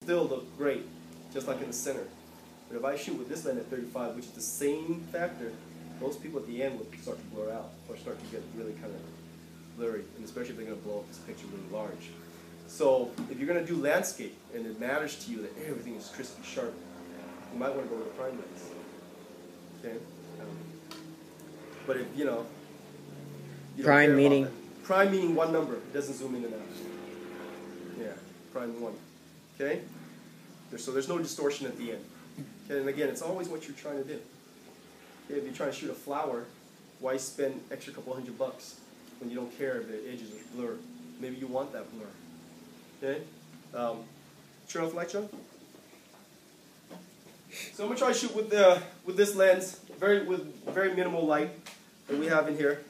still look great, just like in the center. But if I shoot with this lens at 35, which is the same factor, those people at the end will start to blur out or start to get really kind of blurry, and especially if they're going to blow up this picture really large. So if you're going to do landscape and it matters to you that everything is crispy sharp, you might want to go with a prime lens. Okay? But if you don't prime meaning? Prime meaning one number. It doesn't zoom in and out. Yeah, prime 1. Okay? So there's no distortion at the end. Okay, and again, it's always what you're trying to do. Okay, if you're trying to shoot a flower, why spend extra couple $100 when you don't care if the edges are blurred? Maybe you want that blur. Okay? Turn off the light, John. So I'm gonna try to shoot with this lens, with very minimal light that we have in here.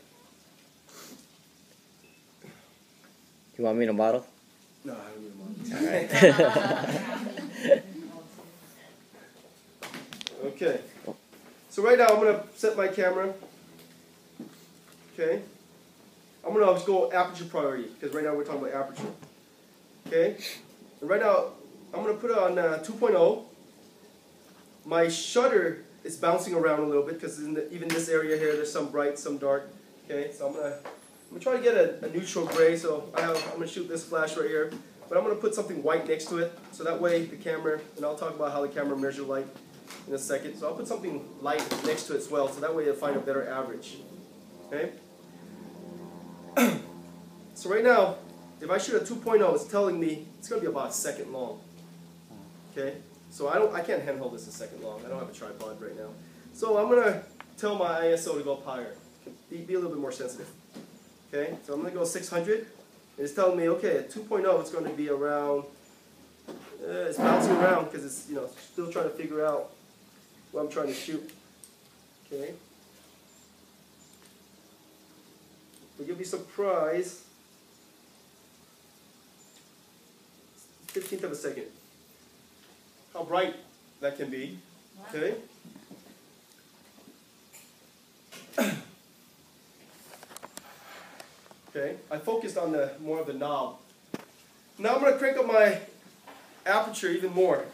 You want me to model? No, I don't need a model. Alright. Okay. So right now I'm gonna set my camera. Okay. I'm gonna just go aperture priority because right now we're talking about aperture. Okay. And right now I'm gonna put it on 2.0. My shutter is bouncing around a little bit because even this area here, there's some bright, some dark. Okay, so I'm gonna try to get a neutral gray. So I'm gonna shoot this flash right here, but I'm gonna put something white next to it, so that way the camera, and I'll talk about how the camera measures light in a second. So I'll put something light next to it as well, so that way you'll find a better average. Okay. So right now, if I shoot a 2.0, it's telling me it's gonna be about a second long. Okay. So I can't handhold this a second long. I don't have a tripod right now. So I'm gonna tell my ISO to go up higher. Be a little bit more sensitive. Okay, so I'm gonna go 600. It's telling me, okay, at 2.0 it's gonna be around, it's bouncing around because it's, still trying to figure out what I'm trying to shoot. Okay. But you'll be surprised. 15th of a second. How bright that can be. Okay. Okay. I focused on more of the knob. Now I'm going to crank up my aperture even more.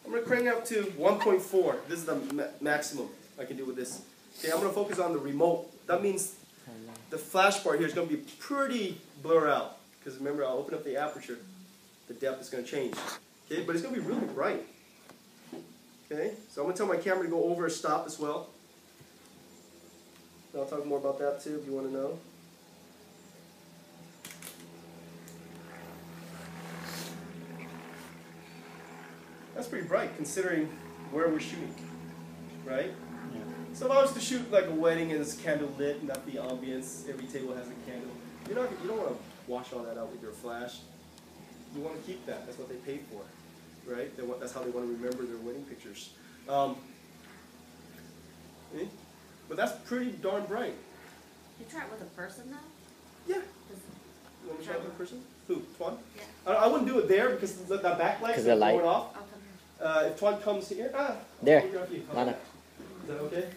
I'm going to crank it up to 1.4. This is the maximum I can do with this. Okay. I'm going to focus on the remote. That means the flash part here is going to be pretty blur out. Because remember, I'll open up the aperture. The depth is going to change. Okay, but it's going to be really bright. Okay, so I'm going to tell my camera to go over a stop as well. And I'll talk more about that too if you want to know. That's pretty bright considering where we're shooting, right? Yeah. So if I was to shoot like a wedding and it's candle lit, not the ambience, every table has a candle, you don't want to wash all that out with your flash. You want to keep that. That's what they paid for, right? That's how they want to remember their wedding pictures. But that's pretty darn bright. You try it with a person though? Yeah. You want me to try it with a person? Who? Tuan? Yeah. I wouldn't do it there because the backlight is going off. If Tuan comes here, there. Is that okay?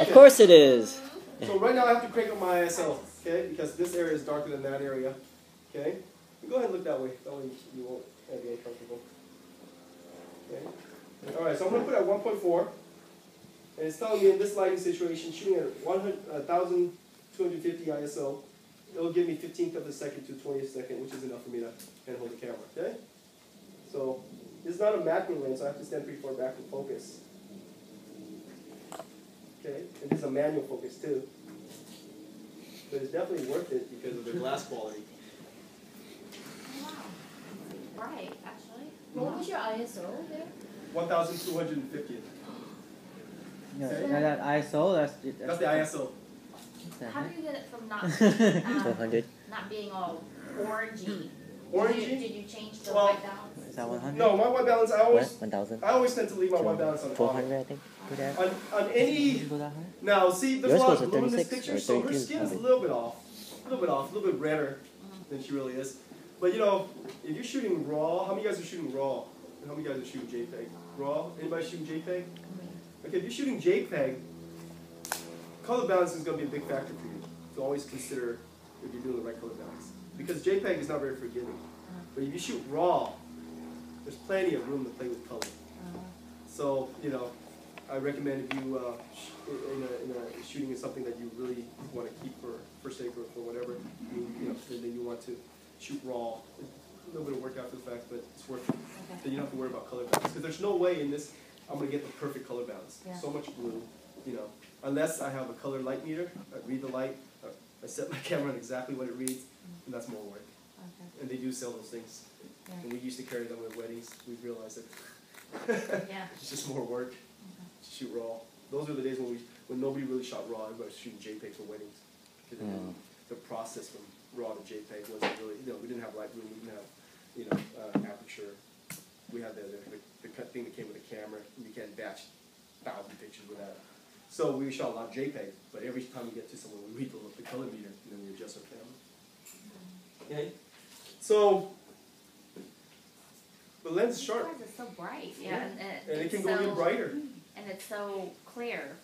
Of course it is. So right now I have to crank up my ISO, okay? Because this area is darker than that area, okay? Go ahead and look that way. That way you won't be uncomfortable. Okay. All right, so I'm going to put it at 1.4. And it's telling me in this lighting situation, shooting at 1,250 ISO, it'll give me 15th of a second to 20th second, which is enough for me to handhold the camera. Okay? So this is not a macro lens, so I have to stand pretty far back to focus. Okay? And this is a manual focus too. But it's definitely worth it because of the glass quality. Right, actually. What was your ISO there? 1,250. Okay. Now that ISO, that's the ISO. How do you get it from not being, 100. not being all orangey? Orangey? Did you change the white balance? Is that 100? No, my white balance, I $1,000. always tend to leave my white balance on 400, I think. On any, now see, there's a lot of blue in this picture, so her 32, skin is a little bit off, a little bit redder than she really is. But if you're shooting RAW, how many guys are shooting RAW? And how many guys are shooting JPEG? RAW? Anybody shooting JPEG? Okay, if you're shooting JPEG, color balance is going to be a big factor for you. So always consider if you're doing the right color balance. Because JPEG is not very forgiving. But if you shoot RAW, plenty of room to play with color. So, you know, I recommend if you, in a shooting is something that you really want to keep for sake or for whatever, you know, then you want to shoot raw. A little bit of work after the fact, but it's worth it. Okay. Then you don't have to worry about color balance. Because there's no way in this I'm going to get the perfect color balance. Yeah. So much blue, you know. Unless I have a color light meter, I read the light, I set my camera on exactly what it reads, and that's more work. Okay. And they do sell those things. Yeah. And we used to carry them at weddings. We realized that Yeah. it's just more work to shoot raw. Those were the days when nobody really shot raw. Everybody was shooting JPEGs for weddings. Because the process from raw to JPEG wasn't really, you know, we didn't have Lightroom, we didn't have, you know, aperture. We had the thing that came with a camera, and you can't batch 1,000 pictures with that. So we shot a lot of JPEG, but every time we get to someone, we read the color meter, and then we adjust our camera. Okay? So, the lens is sharp. Yours is so bright. Yeah. Yeah. And it it's can go even so- brighter. And it's so clear.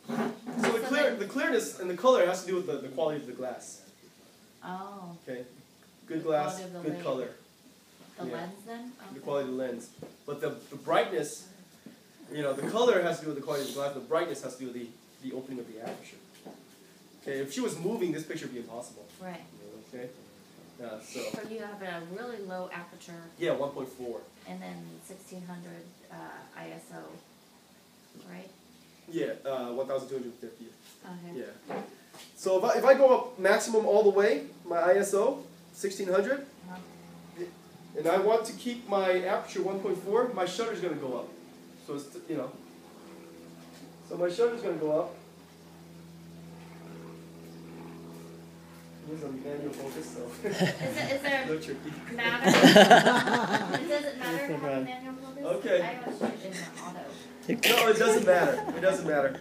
So the clearness and the color has to do with the quality of the glass. Oh. Okay? Good The glass, quality of the good lens. color. The Yeah. lens then? The Okay. quality of the lens. But the brightness, you know, the color has to do with the quality of the glass, the brightness has to do with the opening of the aperture. Okay, if she was moving, this picture would be impossible. Right. Okay? So, So you have a really low aperture yeah, 1.4. and then 1600 ISO, right? Yeah, 1,250. Okay. Yeah. So if I go up maximum all the way, my ISO, 1600, Uh-huh. and I want to keep my aperture 1.4, my shutter's going to go up. So it's, you know, so my shutter's going to go up. Here's a manual focus, so Is there no tricky. matter? Does it matter to have a manual focus? Okay. I always shoot in the auto. No, it doesn't matter. It doesn't matter.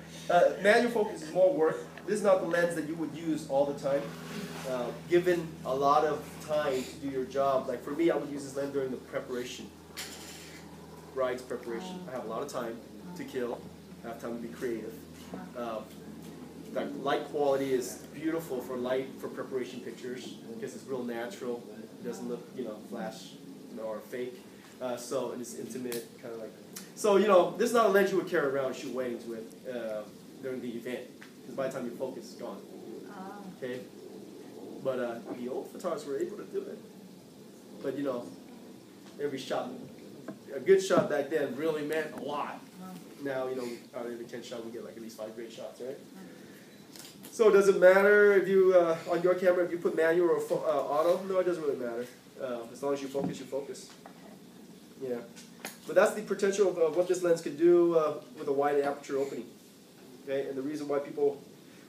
Manual focus is more work. This is not the lens that you would use all the time. Given a lot of time to do your job, like for me, I would use this lens during the preparation, bride's preparation. I have a lot of time to kill. I have time to be creative. The light quality is beautiful for preparation pictures because it's real natural. It doesn't look, you know, flash, you know, or fake. So and it's intimate, kind of like. So you know, this is not a lens you would carry around and shoot weddings with during the event, because by the time your focus is gone. Oh. Okay. But the old photographers were able to do it. But you know, every shot, a good shot back then really meant a lot. Now, you know, out of every 10 shots, we get like at least 5 great shots, right? So does it matter if you, on your camera, if you put manual or auto? No, it doesn't really matter. As long as you focus, you focus. Yeah. But that's the potential of what this lens could do with a wide aperture opening. Okay, and the reason why people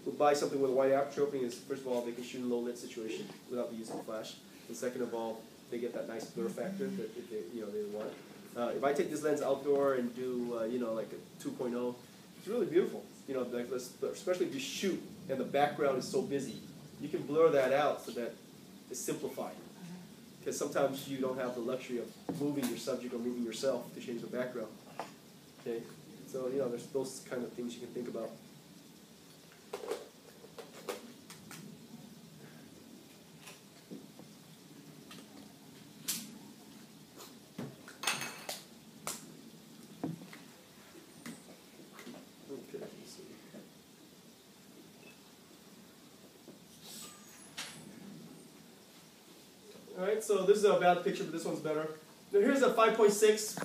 would buy something with a wide aperture opening is, first of all, they can shoot in a low lit situation without the use of a flash. And second of all, they get that nice blur factor that if they, you know, they want. If I take this lens outdoor and do, you know, like a 2.0, it's really beautiful. You know, like especially if you shoot and the background is so busy, you can blur that out so that it's simplified. Because sometimes you don't have the luxury of moving your subject or moving yourself to change the background. Okay, so you know, there's those kind of things you can think about. Okay, let's see. Alright, so this is a bad picture, but this one's better. Now here's a 5.6.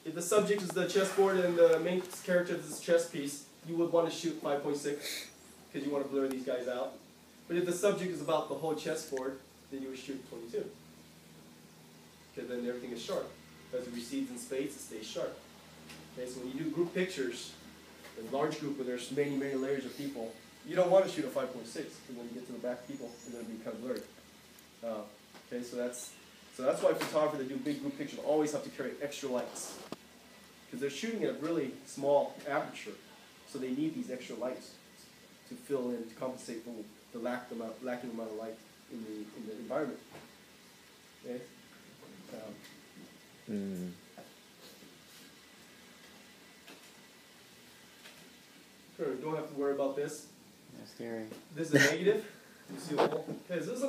If the subject is the chessboard and the main character is this chess piece, you would want to shoot 5.6 because you want to blur these guys out. But if the subject is about the whole chessboard, then you would shoot 22. Because then everything is sharp. As it recedes in space, it stays sharp. Okay, so when you do group pictures, a large group where there's many, many layers of people, you don't want to shoot a 5.6 because when you get to the back people, it's going to be kind of blurry. Okay, so that's why photographers that do big group pictures always have to carry extra lights, because they're shooting at a really small aperture, so they need these extra lights to fill in, to compensate for the lacking amount of light in the environment. Okay. Sure, you don't have to worry about this. That's scary. This is a negative. You see the hole? Okay, so this is a